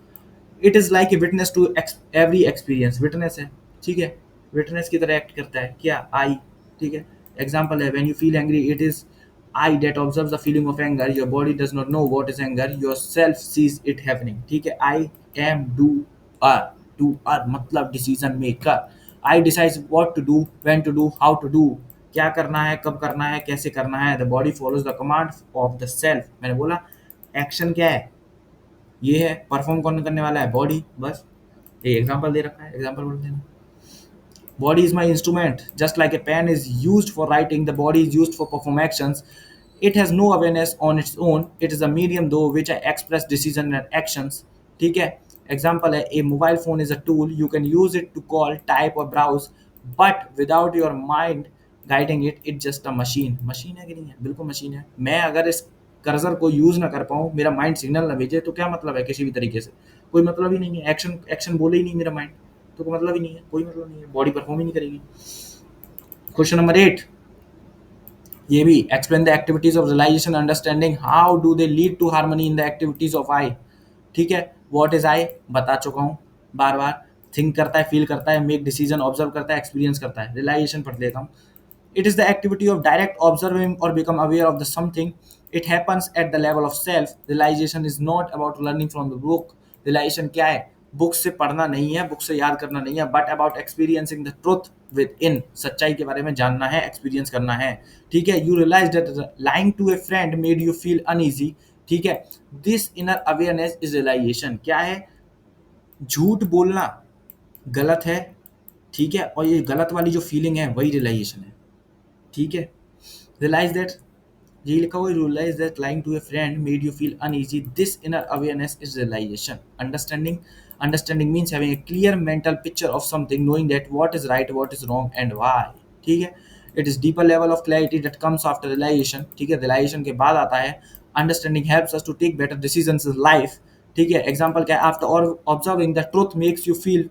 It is like a witness to every experience, witness है। ठीक है, विटनेस की तरह एक्ट करता है क्या? आई। ठीक है, एग्जाम्पल है, when you feel angry it is I that observe the feeling of anger, your body does not know what is anger, your self sees it happening. ठीक है, I am uh, doer मतलब decision maker. I decides what to do, when to do, how to do, क्या करना है, कब करना है, कैसे करना है। The body follows the command of the self. मैंने बोला एक्शन क्या है? ये है, परफॉर्म कौन करने वाला है? बॉडी। बस ये एग्जांपल दे रखा है, एग्जांपल बोल देना। Body is my instrument. Just like a pen is used for writing, the body is used for perform actions. It has no awareness on its own. It is a medium though which I express decision and actions. ठीक है, एग्जाम्पल है, a mobile phone is a tool, you can use it to call, type और browse, but without your mind guiding it, it just a machine. Machine है कि नहीं है? बिल्कुल मशीन है। मैं अगर इस कर्सर को यूज ना कर पाऊँ, मेरा माइंड सिग्नल ना भेजे, तो क्या मतलब है? किसी भी तरीके से कोई मतलब ही नहीं है। एक्शन एक्शन बोले ही नहीं मेरा माइंड, तो कोई मतलब ही नहीं है, कोई मतलब नहीं है, बॉडी परफॉर्म ही नहीं करेगी। क्वेश्चन नंबर 8, ये भी, explain the activities of realization understanding, how do they lead to harmony in the activities of I. ठीक है, व्हाट इज आई बता चुका हूँ बार बार। थिंक करता है, फील करता है, मेक डिसीजन, ऑब्जर्व करता है, एक्सपीरियंस करता है। रियलाइजेशन पढ़ लेता हूँ। It is the activity of direct observing or become aware of the something. It happens at the level of self. Realization is not about learning from the book. Realization क्या है? बुक से पढ़ना नहीं है, बुक से याद करना नहीं है, but about experiencing the truth with in, सच्चाई के बारे में जानना है, एक्सपीरियंस करना है। ठीक है, you realise that lying to a friend made you feel uneasy. ठीक है, this inner awareness is realisation. क्या है? झूठ बोलना गलत है, ठीक है, और ये गलत वाली जो फीलिंग है वही रियलाइजेशन है। ठीक है, रियलाइज दैट, यही लिखा हुआ है, realise that lying to a friend made you feel uneasy, this inner awareness is realisation. Understanding, understanding means having a clear mental picture of something, knowing that what is right, what is wrong and why. ठीक है, it is deeper level of clarity that comes after realisation. ठीक है, रियलाइजेशन के बाद आता है understanding helps us to take better decisions in life. ठीक है, एग्जांपल क्या है? After observing the truth makes you feel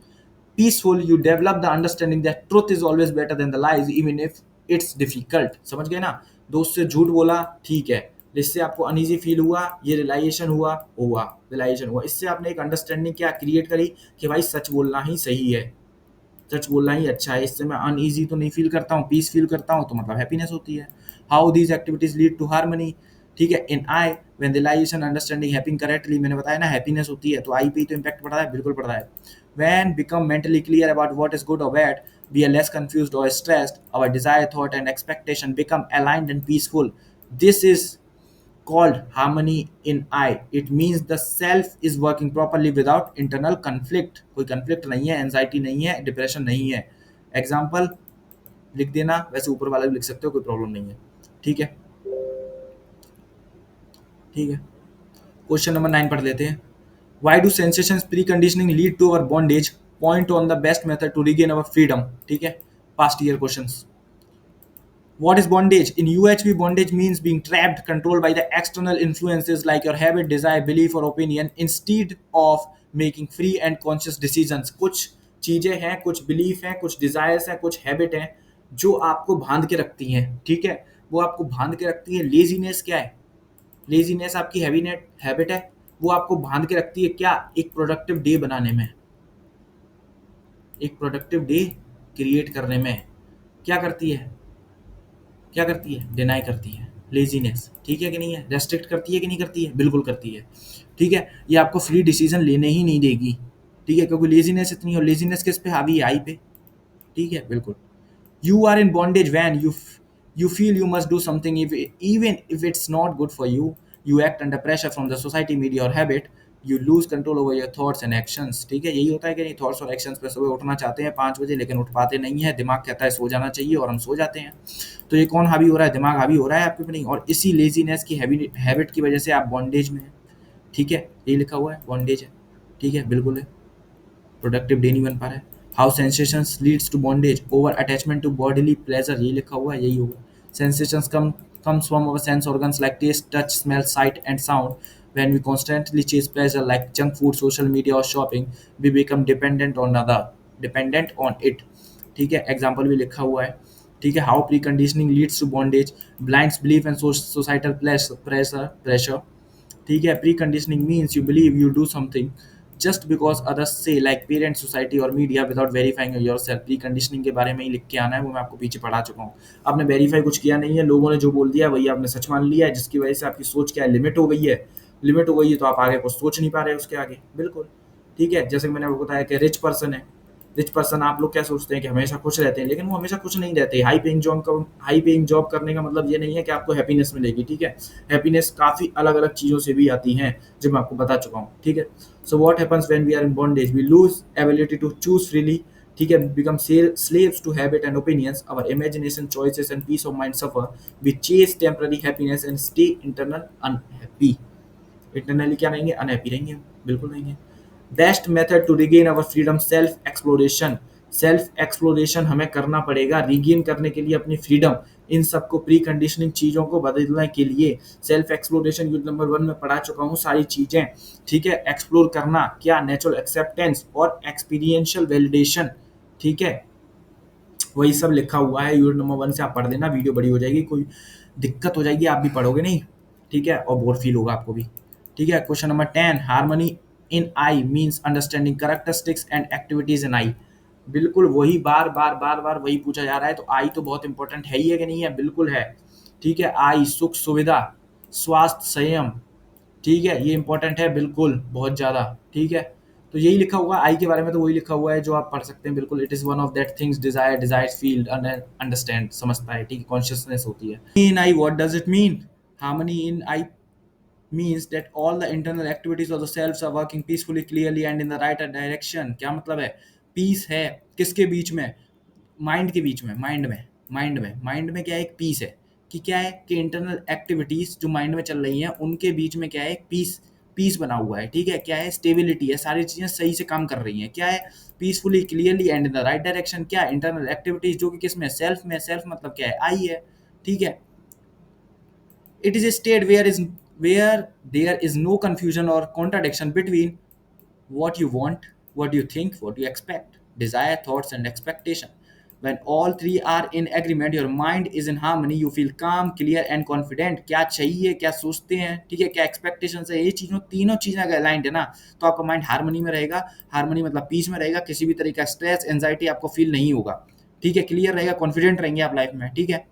peaceful, you develop the understanding that truth is always better than the lies even if it's difficult। समझ गए ना? दोस्त से झूठ बोला, ठीक है, इससे आपको अनईजी फील हुआ, ये रियलाइजेशन हुआ रियलाइजेशन हुआ, इससे आपने एक अंडरस्टैंडिंग क्या क्रिएट करी कि भाई सच बोलना ही सही है, सच बोलना ही अच्छा है, इससे मैं अनईजी तो नहीं फील करता हूँ, पीस फील करता हूँ, तो मतलब हैप्पीनेस होती है। How these activities lead to harmony. ठीक है, in I when realization understanding happening correctly, मैंने बताया ना हैप्पीनेस होती है, तो आई पे तो इम्पैक्ट पड़ रहा है, बिल्कुल पड़ रहा है। When become mentally clear about what is good और bad, we are less confused और stressed, our desire thought and expectation become aligned and peaceful, this is called harmony in I। It means the self is working properly without internal conflict। कोई conflict नहीं है, एंजाइटी नहीं है, डिप्रेशन नहीं है। एग्जाम्पल लिख देना, वैसे ऊपर वाला भी लिख सकते हो, कोई प्रॉब्लम नहीं है। ठीक है, ठीक है, क्वेश्चन नंबर 9 पढ़ लेते हैं। Why do sensations preconditioning lead to our bondage? Point on the best method to regain our freedom। ठीक है, past year questions। What is bondage? In UHV, bondage means being trapped, controlled by the external influences like your habit, desire, belief or opinion instead of making free and conscious decisions। कुछ चीजें हैं, कुछ बिलीफ हैं, कुछ डिजायर्स हैं, कुछ हैबिट हैं जो आपको बांध के रखती हैं। ठीक है, वो आपको बांध के रखती है। लेजीनेस क्या है? लेजीनेस आपकी हैबिट है, वो आपको बांध के रखती है क्या? एक प्रोडक्टिव डे बनाने में, एक प्रोडक्टिव डे क्रिएट करने में। क्या करती है? क्या करती है? डिनाई करती है लेजीनेस। ठीक है कि नहीं है? रेस्ट्रिक्ट करती है कि नहीं करती है? बिल्कुल करती है। ठीक है, ये आपको फ्री डिसीजन लेने ही नहीं देगी। ठीक है, क्योंकि लेजीनेस इतनी, और लेजीनेस किस पे हावी है? आई पे। ठीक है, बिल्कुल। You are in bondage when you feel you must do something if, even if it's not good for you। You act under pressure from the society, media or habit। You lose control over your thoughts and actions। ठीक है, यही होता है कि नहीं? थॉट्स और एक्शंस पे सुबह उठना चाहते हैं 5 बजे, लेकिन उठ पाते नहीं है, दिमाग कहता है सो जाना चाहिए और हम सो जाते हैं। तो ये कौन हावी हो रहा है? दिमाग हावी हो रहा है आपके पे नहीं, और इसी लेजीनेस की हैबिट की वजह से आप बॉन्डेज में हैं। ठीक है, ये लिखा हुआ है बॉन्डेज है। ठीक है, बिल्कुल है, प्रोडक्टिव डे नहीं बन पा रहा है। How sensations leads to bondage, over attachment to bodily pleasure, ये लिखा हुआ है, यही होगा। Sensations comes from our sense organs like taste, touch, smell, sight and sound। When we constantly chase pleasure like junk food, social media or shopping, we become dependent on it। ठीक है, एग्जाम्पल भी लिखा हुआ है। ठीक है, how pre conditioning leads to bondage, blinds belief and societal pressure. ठीक है, pre conditioning means you believe you do something just because others say, like parents, society और media, without verifying your self. Pre conditioning के बारे में ही लिख के आना है, वो मैं आपको पीछे पढ़ा चुका हूँ। आपने वेरीफाई कुछ किया नहीं है, लोगों ने जो बोल दिया वही आपने सच मान लिया है, जिसकी वजह से आपकी सोच क्या है? लिमिट हो गई है। लिमिट हो गई है तो आप आगे कुछ सोच नहीं पा रहे उसके आगे। बिल्कुल। ठीक है, जैसे कि मैंने आपको बताया कि रिच पर्सन है, रिच पर्सन आप लोग क्या सोचते हैं कि हमेशा खुश रहते हैं, लेकिन वो हमेशा खुश नहीं रहते। हाई पेइंग जॉब करने का मतलब ये नहीं है कि आपको हैप्पीनेस मिलेगी। ठीक है, हैप्पीनेस काफ़ी अलग अलग चीज़ों से भी आती हैं, जो मैं आपको बता चुका हूँ। ठीक है, so what happens when we are in bondage? We lose ability to choose freely. ठीक है, become slaves to habit and opinions, our imagination, choices and peace of mind suffer। We chase temporary happiness and stay internal unhappy। Internally क्या रहेंगे? अनहैप्पी रहेंगे, बिल्कुल रहेंगे। Best method to regain our freedom, self exploration. Self exploration हमें करना पड़ेगा रिगेन करने के लिए अपनी फ्रीडम। इन सबको प्री कंडीशनिंग चीज़ों को बदलने के लिए सेल्फ एक्सप्लोरेशन यूनिट नंबर 1 में पढ़ा चुका हूँ सारी चीज़ें। ठीक है, एक्सप्लोर करना क्या? नेचुरल एक्सेप्टेंस और एक्सपीरियंशियल वैलिडेशन। ठीक है, वही सब लिखा हुआ है यूनिट नंबर 1 से, आप पढ़ देना। वीडियो बड़ी हो जाएगी, कोई दिक्कत हो जाएगी, आप भी पढ़ोगे नहीं। ठीक है, और बोर फील होगा आपको भी। ठीक है, question number 10, harmony in I means understanding characteristics and activities in I. बिल्कुल वही बार बार बार बार वही पूछा जा रहा है, तो आई तो बहुत इंपॉर्टेंट है ही है कि नहीं है? बिल्कुल है। ठीक है, आई सुख सुविधा, स्वास्थ्य, संयम। ठीक है, ये इंपॉर्टेंट है बिल्कुल, बहुत ज़्यादा। ठीक है, तो यही लिखा हुआ आई के बारे में, तो वही लिखा हुआ है जो आप पढ़ सकते हैं बिल्कुल। It is one of that things desire, desires, feel, understand, समझता है, ठीक है, कॉन्शियसनेस होती है। In I what does it mean? Harmony in I means that all the internal activities of the cells are working peacefully, clearly and in the right direction। क्या मतलब है? पीस है किसके बीच में? माइंड के बीच में, माइंड में क्या है? एक पीस है कि क्या है कि इंटरनल एक्टिविटीज जो माइंड में चल रही हैं उनके बीच में क्या है? एक पीस, पीस बना हुआ है, ठीक है। क्या है? स्टेबिलिटी है, सारी चीजें सही से काम कर रही हैं। क्या है? Peacefully, clearly and in the right direction. क्या? इंटरनल एक्टिविटीज जो कि किसमें? सेल्फ में। सेल्फ मतलब क्या है? आई है, ठीक है। It is a state where there is no confusion or contradiction between what you want, what you think, what you expect, desire, thoughts, and expectation. When all three are in agreement, your mind is in harmony, you feel calm, clear, and confident। क्या चाहिए, क्या सोचते हैं, ठीक है, क्या एक्सपेक्टेशन है, ये चीज़ों, तीनों चीज़ें अगर अलाइंड है ना, तो आपका माइंड हार्मनी में रहेगा। हार्मनी मतलब पीस में रहेगा, किसी भी तरीके का स्ट्रेस, एंजाइटी आपको फील नहीं होगा, ठीक है। क्लियर रहेगा, कॉन्फिडेंट रहेंगे आप लाइफ में, ठीक है।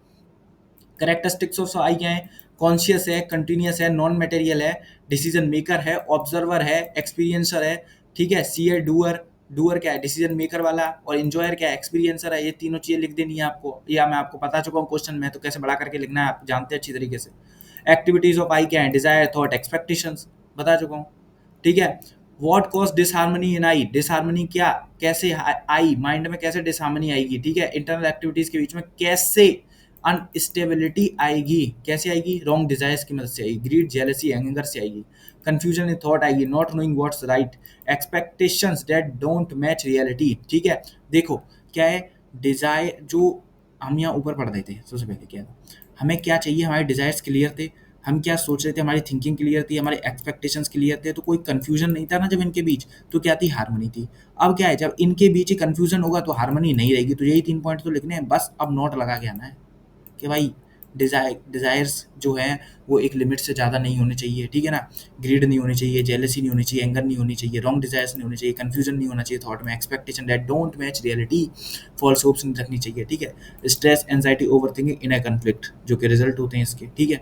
करेक्टरिस्टिक्स ऑफ आई क्या है? कॉन्शियस है, कंटिन्यूस है, नॉन मटेरियल है, डिसीजन मेकर है, ऑब्जर्वर है, एक्सपीरियंसर है, ठीक है। सीयर, डूअर, डूअर क्या है? डिसीजन मेकर वाला। और इंजॉयर क्या है? एक्सपीरियंसर है। ये तीनों चीजें लिख देनी है आपको, या मैं आपको बता चुका हूँ क्वेश्चन में, तो कैसे बड़ा करके लिखना है आप जानते हैं अच्छी तरीके से। एक्टिविटीज ऑफ आई क्या है? डिजायर, थॉट, एक्सपेक्टेशंस, बता चुका हूँ, ठीक है। What cause disharmony in I? Disharmony क्या, कैसे आई माइंड में कैसे डिसहार्मनी आएगी, ठीक है। इंटरनल एक्टिविटीज के बीच में कैसे अनस्टेबिलिटी आएगी, कैसे आएगी? रॉन्ग डिजायर्स की मदद से आएगी, ग्रीड, जेलसी, एंगर से आएगी। कंफ्यूजन इन थॉट आएगी, not knowing what's right, expectations that don't match reality, ठीक है। देखो क्या है, डिजायर जो हम यहाँ ऊपर पढ़ रहे थे सबसे पहले क्या था, हमें क्या चाहिए, हमारे डिजायर्स क्लियर थे, हम क्या सोच रहे थे, हमारी थिंकिंग क्लियर थी, हमारे एक्सपेक्टेशंस क्लियर थे, तो कोई कंफ्यूजन नहीं था ना जब इनके बीच, तो क्या थी? हार्मनी थी। अब क्या है, जब इनके बीच ही कंफ्यूजन होगा तो हार्मनी नहीं रहेगी। तो यही 3 पॉइंट तो लिखने हैं, बस अब नोट लगा के आना है कि भाई डिज़ायर्स जो हैं वो एक लिमिट से ज़्यादा नहीं होने चाहिए, ठीक है ना। ग्रीड नहीं होनी चाहिए, जेलसी नहीं होनी चाहिए, एंगर नहीं होनी चाहिए, रॉन्ग डिज़ायर्स नहीं होनी चाहिए, कन्फ्यूजन नहीं होना चाहिए थॉट में, expectation that don't match reality, false hopes नहीं रखनी चाहिए, ठीक है। Stress, anxiety, over thinking, in conflict जो कि रिजल्ट होते हैं इसके, ठीक है।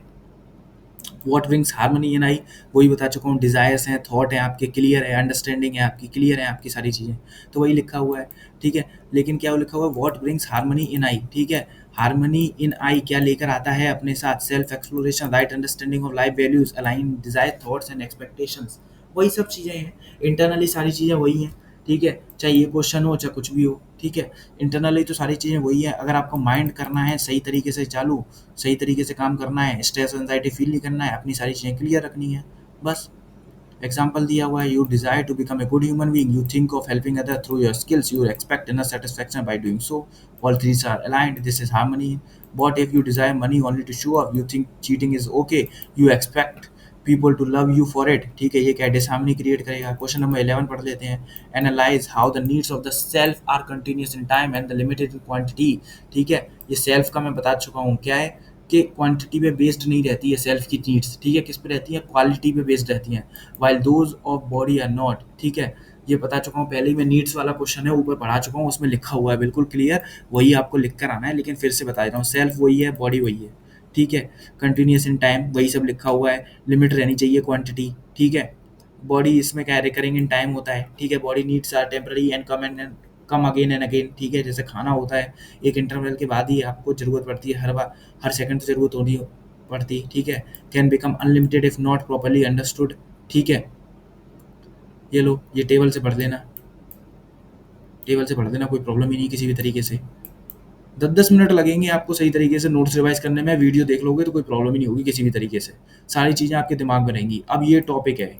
What brings harmony in I? वही बता चुका हूँ, डिजायर्स हैं, थॉट है आपके क्लियर है, अंडरस्टैंडिंग है आपकी क्लियर है, आपकी सारी चीज़ें, तो वही लिखा हुआ है, ठीक है। लेकिन क्या वो लिखा हुआ है? व्हाट ब्रिंग्स हार्मनी इन आई, ठीक है। हार्मनी इन आई क्या लेकर आता है अपने साथ? Self exploration, right understanding of life values, align desire, thoughts and expectations, वही सब चीज़ें हैं। इंटरनली सारी चीज़ें वही हैं, ठीक है। चाहे ये क्वेश्चन हो चाहे कुछ भी हो, ठीक है। इंटरनली तो सारी चीज़ें वही है। अगर आपको माइंड करना है सही तरीके से चालू, सही तरीके से काम करना है, स्ट्रेस एंजाइटी फील नहीं करना है, अपनी सारी चीज़ें क्लियर रखनी है, बस। एग्जाम्पल दिया हुआ है, you desire to become a good human being, you think of helping other through your skills, you expect inner satisfaction by doing so, all three are aligned, this is harmony. But if you desire money only to show off, you think cheating is okay, you expect people to love you for it, ठीक है। ये क्या डिसहार्मनी क्रिएट करेगा। क्वेश्चन नंबर 11 पढ़ लेते हैं। Analyse how the needs of the self are continuous in time and the limited quantity, ठीक है। ये सेल्फ का मैं बता चुका हूँ क्या है कि क्वांटिटी पे बेस्ड नहीं रहती है सेल्फ की नीड्स, ठीक है। किस पे रहती है? क्वालिटी पे बेस्ड रहती हैं, while those of body are not, ठीक है। ये बता चुका हूँ पहले ही मैं, नीड्स वाला क्वेश्चन है ऊपर पढ़ा चुका हूँ, उसमें लिखा हुआ है बिल्कुल क्लियर, वही आपको लिख कर आना है। लेकिन फिर से बता देता हूँ, सेल्फ वही है, बॉडी वही है, ठीक है। कंटिन्यूस इन टाइम वही सब लिखा हुआ है, लिमिट रहनी चाहिए क्वांटिटी, ठीक है। बॉडी इसमें क्या है? रिकरिंग इन टाइम होता है, ठीक है। Body needs are temporary and come again and again, ठीक है। जैसे खाना होता है, एक इंटरवल के बाद ही आपको ज़रूरत पड़ती है, हर बार हर सेकंड तो ज़रूरत होनी पड़ती, ठीक है। Can become unlimited if not properly understood, ठीक है। ये लो, ये टेबल से पढ़ लेना, टेबल से पढ़ लेना, कोई प्रॉब्लम ही नहीं किसी भी तरीके से। 10-10 मिनट लगेंगे आपको सही तरीके से नोट्स रिवाइज करने में, वीडियो देख लोगे तो कोई प्रॉब्लम ही नहीं होगी किसी भी तरीके से, सारी चीज़ें आपके दिमाग में रहेंगी। अब ये टॉपिक है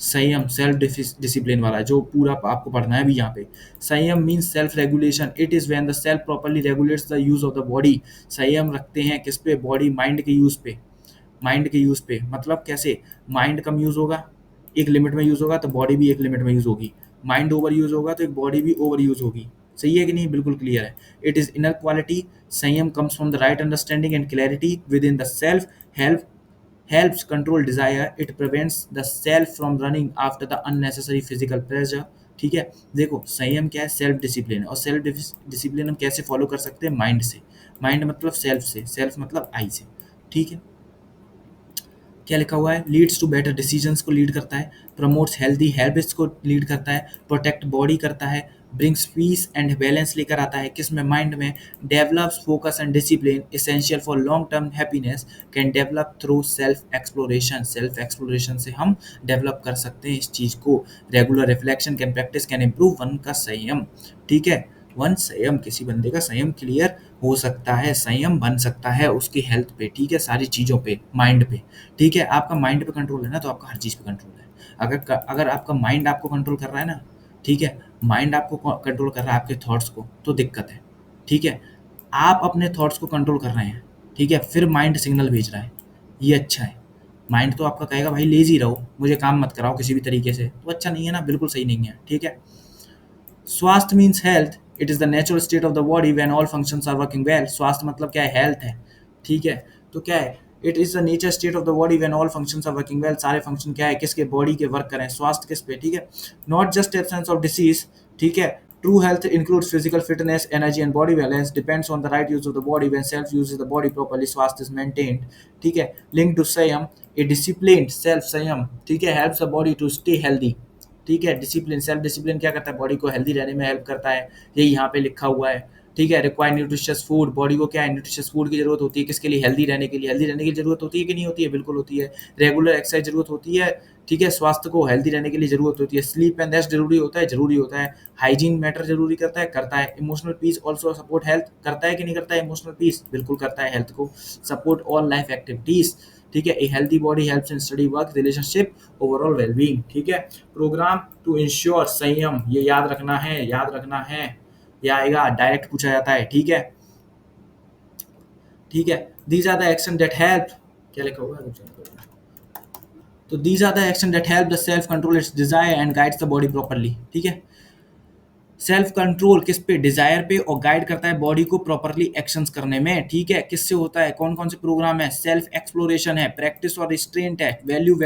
संयम, सेल्फ डिसिप्लिन वाला, जो पूरा आपको पढ़ना है अभी यहाँ पे। संयम means self regulation, it is when the self properly regulates the use of the body. संयम रखते हैं किस पे? बॉडी, माइंड के यूज़ पे, माइंड के यूज़ पे मतलब कैसे? माइंड कम यूज़ होगा, एक लिमिट में यूज़ होगा तो बॉडी भी एक लिमिट में यूज़ होगी। माइंड ओवर यूज़ होगा तो एक बॉडी भी ओवर यूज़ होगी। सही है कि नहीं? बिल्कुल क्लियर है। इट इज़ इनर क्वालिटी, संयम comes from the right understanding and clarity with in the self, help helps control desire, it prevents the self from running after the unnecessary physical pleasure, ठीक है। देखो संयम क्या है? सेल्फ डिसिप्लिन, और सेल्फ डिसिप्लिन हम कैसे फॉलो कर सकते हैं? माइंड से, माइंड मतलब सेल्फ से, सेल्फ मतलब आई से, ठीक है। क्या लिखा हुआ है, लीड्स टू बेटर डिसीजंस को लीड करता है, प्रमोट्स हेल्दी हैबिट्स को लीड करता है, प्रोटेक्ट बॉडी करता है, ब्रिंग्स पीस एंड बैलेंस लेकर आता है, किस में, माइंड में, develops focus and discipline essential for long term happiness, can develop through self exploration, self exploration से हम डेवलप कर सकते हैं इस चीज़ को, regular reflection can practice can improve one का संयम, ठीक है, वन संयम, किसी बंदे का संयम क्लियर हो सकता है, संयम बन सकता है उसकी हेल्थ पे, ठीक है, सारी चीज़ों पे, माइंड पे, ठीक है, आपका माइंड पे कंट्रोल है ना तो आपका हर चीज़ पे कंट्रोल है, अगर अगर आपका माइंड आपको कंट्रोल कर रहा है ना, ठीक है, माइंड आपको कंट्रोल कर रहा है आपके थॉट्स को, तो दिक्कत है, ठीक है, आप अपने थॉट्स को कंट्रोल कर रहे हैं, ठीक है, फिर माइंड सिग्नल भेज रहा है, ये अच्छा है, माइंड तो आपका कहेगा भाई लेजी रहो, मुझे काम मत कराओ किसी भी तरीके से, तो अच्छा नहीं है ना, बिल्कुल सही नहीं है, ठीक है। स्वास्थ्य means health, it is the natural state of the body when all functions are working well, स्वास्थ्य मतलब क्या है, हेल्थ है, ठीक है, तो क्या है, it is the nature state of the body when all functions are working well, सारे फंक्शन क्या है, किसके, बॉडी के वर्क करें, स्वास्थ्य किस पे, ठीक है, not just absence of disease, ठीक है, true health includes physical fitness, energy and body balance, depends on the right use of the body, when self uses the body properly स्वास्थ्य इज मेंटेन्ड, ठीक है, लिंक टू संयम, ए डिसिप्लिन्ड सेल्फ संयम, ठीक है, helps the body to stay healthy, ठीक है, डिसिप्लिन, सेल्फ डिसिप्लिन क्या करता है, बॉडी को हेल्दी रहने में हेल्प करता है, ये यहाँ पे लिखा हुआ है, ठीक है, रिक्वायर न्यूट्रिशियस फूड, बॉडी को क्या है, न्यूट्रिशियस फूड की जरूरत होती है, किसके लिए, हेल्दी रहने के लिए, हेल्दी रहने की जरूरत होती है कि नहीं होती है, बिल्कुल होती है, रेगुलर एक्सरसाइज जरूरत होती है, ठीक है, स्वास्थ्य को हेल्दी रहने के लिए जरूरत होती है, स्लीप एंड रेस्ट जरूरी होता है, जरूरी होता है, हाइजीन मैटर जरूरी करता है, emotional peace also support health, करता है कि नहीं करता है, इमोशनल पीस बिल्कुल करता है, हेल्थ को सपोर्ट ऑल लाइफ एक्टिविटीज, ठीक है, a healthy body helps in study work relationship overall wellbeing, ठीक है, प्रोग्राम टू इंश्योर संयम, ये याद रखना है, याद रखना है, ये आएगा डायरेक्ट पूछा जाता है, ठीक है, ठीक है, these are the action that help, क्या लिखा हुआ है, तो these are the action that help the self control its desire and guides the body properly, ठीक है, सेल्फ कंट्रोल किस पे, डिजायर पे, और गाइड करता है बॉडी को प्रॉपरली एक्शंस करने में, ठीक है, किससे होता है, कौन कौन से प्रोग्राम है, सेल्फ एक्सप्लोरेशन है, प्रैक्टिस और रिस्ट्रेंट है, वैल्यू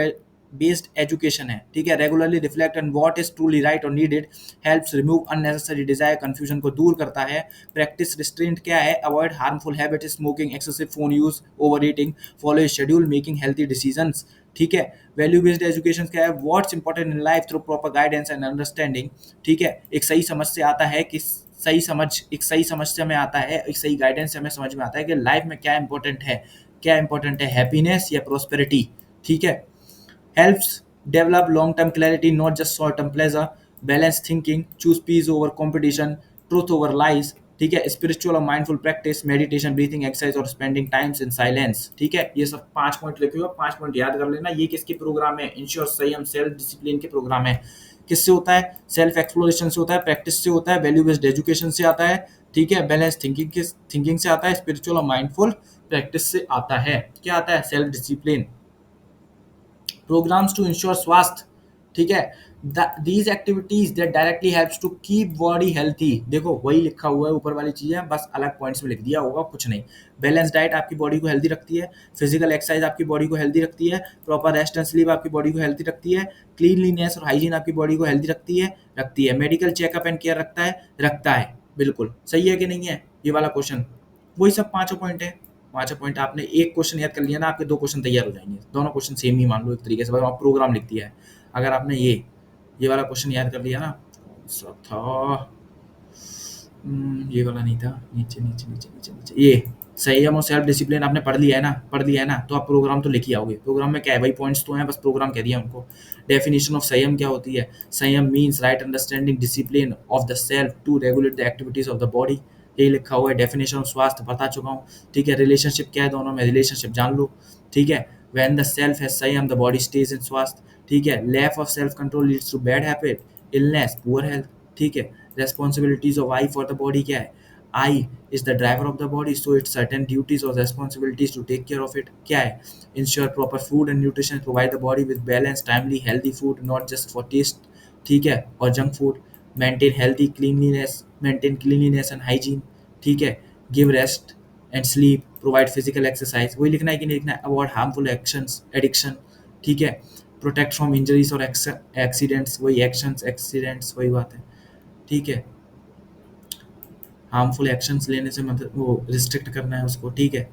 बेस्ड एजुकेशन है, ठीक है, regularly reflect on what is truly right और needed, helps remove unnecessary desire, confusion को दूर करता है, प्रैक्टिस रिस्ट्रेंट क्या है, avoid harmful habit, smoking, excessive phone use, over eating, follow schedule, making healthy decisions, ठीक है, वैल्यू बेस्ड एजुकेशन क्या है, what's important in life through proper guidance and understanding, ठीक है, एक सही समझ से आता है कि सही समझ, एक सही समझ से हमें आता है, एक सही गाइडेंस से हमें समझ में आता है कि लाइफ में क्या इंपॉर्टेंट है, क्या इंपॉर्टेंट है, हैप्पीनेस या प्रोस्पेरिटी, ठीक है, helps develop long-term clarity, not just short-term pleasure, balanced thinking, choose peace over competition, truth over lies, ठीक है, स्पिरिचुअल और mindful practice, meditation, breathing exercise और स्पेंडिंग टाइम्स इन साइलेंस, ठीक है, ये सब 5 पॉइंट लिखे हुए, 5 पॉइंट याद कर लेना, ये किसके प्रोग्राम है, इंश्योर संयम सेल्फ डिसिप्लिन के प्रोग्राम है, किससे होता है, सेल्फ एक्सप्लोरेशन से होता है, प्रैक्टिस से होता है, वैल्यू बेस्ड एजुकेशन से आता है, ठीक है, बैलेंस थिंकिंग से आता है, स्पिरिचुअल और माइंडफुल प्रैक्टिस से आता है, क्या आता है, self discipline, programs to ensure स्वास्थ्य, ठीक है, these activities that directly helps to keep body healthy, देखो वही लिखा हुआ है ऊपर वाली चीजें, बस अलग पॉइंट्स में लिख दिया होगा, कुछ नहीं, बैलेंस डाइट आपकी बॉडी को हेल्दी रखती है, फिजिकल एक्सरसाइज आपकी बॉडी को हेल्दी रखती है, प्रॉपर रेस्ट एंड स्लीप आपकी बॉडी को हेल्दी रखती है, क्लीनलीनेस और हाइजीन आपकी बॉडी को हेल्दी रखती है, मेडिकल चेकअप एंड केयर रखता है, बिल्कुल सही है कि नहीं है, ये वाला क्वेश्चन, वही सब पांचों पॉइंट है, पांचों पॉइंट, आपने एक क्वेश्चन याद कर लिया ना, आपके 2 क्वेश्चन तैयार हो जाएंगे, दोनों क्वेश्चन सेम ही मान लो एक तरीके से, बस आप प्रोग्राम लिख दिया है, अगर आपने ये वाला क्वेश्चन याद कर लिया ना, कौन सा था, ये वाला नहीं था, नीचे नीचे नीचे नीचे नीचे, ये संयम और सेल्फ डिसिप्लिन आपने पढ़ लिया है ना, तो आप प्रोग्राम तो लिख ही आओगे, प्रोग्राम में क्या है भाई, पॉइंट्स तो हैं, बस प्रोग्राम कह दिया उनको, डेफिनेशन ऑफ संयम क्या होती है, संयम means right understanding discipline of the self to regulate the activities of the body, यही लिखा हुआ है, डेफिनेशन ऑफ स्वास्थ्य बता चुका हूँ, ठीक है, रिलेशनशिप क्या है दोनों में, रिलेशनशिप जान लो, ठीक है, व्हेन द सेल्फ हैज संयम द बॉडी स्टेज इन स्वास्थ्य, ठीक है, lack of self control leads to bad habit, illness, poor health, ठीक है, responsibilities of eye for the body क्या है, eye is the driver of the body so it's certain duties or responsibilities to take care of it क्या है, ensure proper food and nutrition, provide the body with balanced timely healthy food not just for taste, ठीक है, और junk food, maintain cleanliness and hygiene, ठीक है, give rest and sleep, provide physical exercise, वही लिखना है कि नहीं लिखना है, avoid harmful actions addiction, ठीक है, protect from injuries और accidents, वही actions accidents वही बात है, ठीक है, हार्मफुल एक्शंस लेने से मतलब वो रिस्ट्रिक्ट करना है उसको, ठीक है,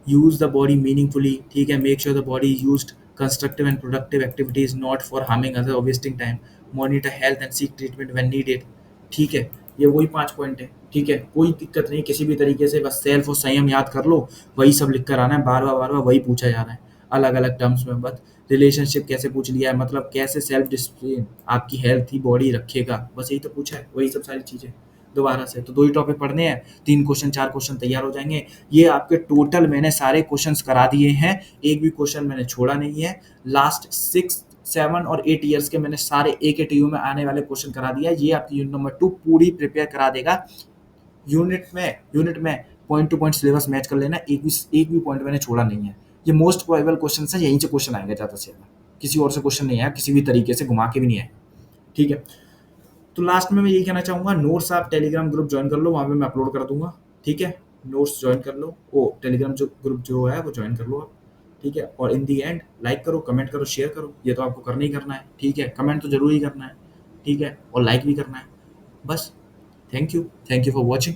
यूज द बॉडी मीनिंगफुली, ठीक है, make sure the body used constructive and productive activities not for harming others or wasting time, monitor health and seek treatment when needed। ठीक है, ये वही 5 पॉइंट है। ठीक है, कोई दिक्कत नहीं किसी भी तरीके से, बस सेल्फ और संयम याद कर लो, वही सब लिख कर आना है, बार-बार वही पूछा जा रहा है, अलग-अलग टर्म्स में बस। रिलेशनशिप कैसे पूछ लिया है, मतलब कैसे सेल्फ डिसिप्लिन आपकी हेल्थी बॉडी रखेगा, बस यही तो पूछा है, वही सब सारी चीज़ें। दोबारा से तो 2 ही टॉपिक पढ़ने हैं, 3 क्वेश्चन 4 क्वेश्चन तैयार हो जाएँगे। ये आपके टोटल मैंने सारे क्वेश्चन्स करा दिए हैं, एक भी क्वेश्चन मैंने छोड़ा नहीं है। लास्ट 6, 7 और 8 ईयर्स के मैंने सारे AKTU में आने वाले क्वेश्चन करा दिया है। ये आपकी यूनिट नंबर 2 पूरी प्रिपेयर करा देगा। यूनिट में point two point syllabus match कर लेना, एक भी पॉइंट मैंने छोड़ा नहीं है। ये मोस्ट प्रोबेबल क्वेश्चन है, यहीं से क्वेश्चन आएगा ज़्यादा से ज़्यादा, किसी और से क्वेश्चन नहीं आया, किसी भी तरीके से घुमा के भी नहीं आया। ठीक है, तो लास्ट में मैं यही कहना चाहूँगा, नोट्स आप टेलीग्राम ग्रुप ज्वाइन कर लो, वहाँ पे मैं अपलोड कर दूंगा। ठीक है, नोट्स ज्वाइन कर लो, वो टेलीग्राम जो ग्रुप जो है वो ज्वाइन कर लो आप। ठीक है, और इन दी एंड लाइक करो, कमेंट करो, शेयर करो, ये तो आपको करना ही करना है। ठीक है, कमेंट तो जरूर ही करना है। ठीक है, और लाइक भी करना है। बस, थैंक यू फॉर वॉचिंग।